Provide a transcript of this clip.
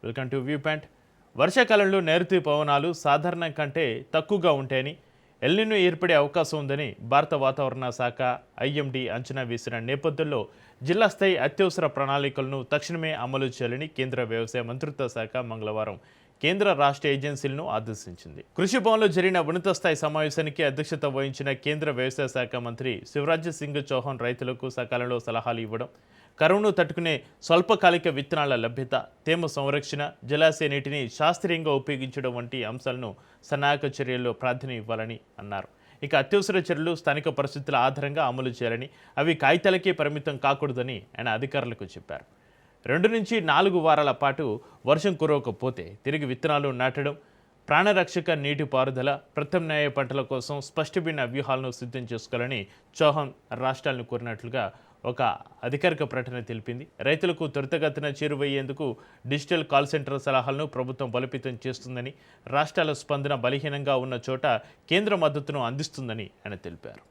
Welcome to view point. వర్షాకాలంలో నైరుతి పవనాలు సాధారణం కంటే తక్కువగా ఉంటాయని, ఎల్నినో ఏర్పడే అవకాశం ఉందని భారత వాతావరణ శాఖ ఐఎండీ అంచనా వేసిన నేపథ్యంలో జిల్లా స్థాయి అత్యవసర ప్రణాళికలను తక్షణమే అమలు చేయాలని కేంద్ర వ్యవసాయ మంత్రిత్వ శాఖ మంగళవారం కేంద్ర రాష్ట్ర ఏజెన్సీలను ఆదేశించింది. కృషి భవన్లో జరిగిన ఉన్నత స్థాయి సమావేశానికి అధ్యక్షత వహించిన కేంద్ర వ్యవసాయ శాఖ మంత్రి శివరాజ్ సింగ్ చౌహాన్ రైతులకు సకాలంలో సలహాలు ఇవ్వడం, కరువును తట్టుకునే స్వల్పకాలిక విత్తనాల లభ్యత, తేమ సంరక్షణ, జలాశయ నీటిని శాస్త్రీయంగా ఉపయోగించడం వంటి అంశాలను సన్నాహక చర్యల్లో ప్రాధాన్యం ఇవ్వాలని అన్నారు. ఇక అత్యవసర చర్యలు స్థానిక పరిస్థితుల ఆధారంగా అమలు చేయాలని, అవి కాగితాలకే పరిమితం కాకూడదని ఆయన అధికారులకు చెప్పారు. 2 నుంచి 4 వారాల పాటు వర్షం కురవకపోతే తిరిగి విత్తనాలు నాటడం, ప్రాణరక్షక నీటిపారుదల, ప్రత్యామ్నాయ పంటల కోసం స్పష్టమైన వ్యూహాలను సిద్ధం చేసుకోవాలని చౌహాన్ రాష్ట్రాలను కోరినట్లుగా ఒక అధికారిక ప్రకటన తెలిపింది. రైతులకు త్వరితగతిన చేరువయ్యేందుకు డిజిటల్ కాల్ సెంటర్ సలహాలను ప్రభుత్వం బలోపేతం చేస్తుందని, రాష్ట్రాల స్పందన బలహీనంగా ఉన్న చోట కేంద్ర మద్దతును అందిస్తుందని ఆయన తెలిపారు.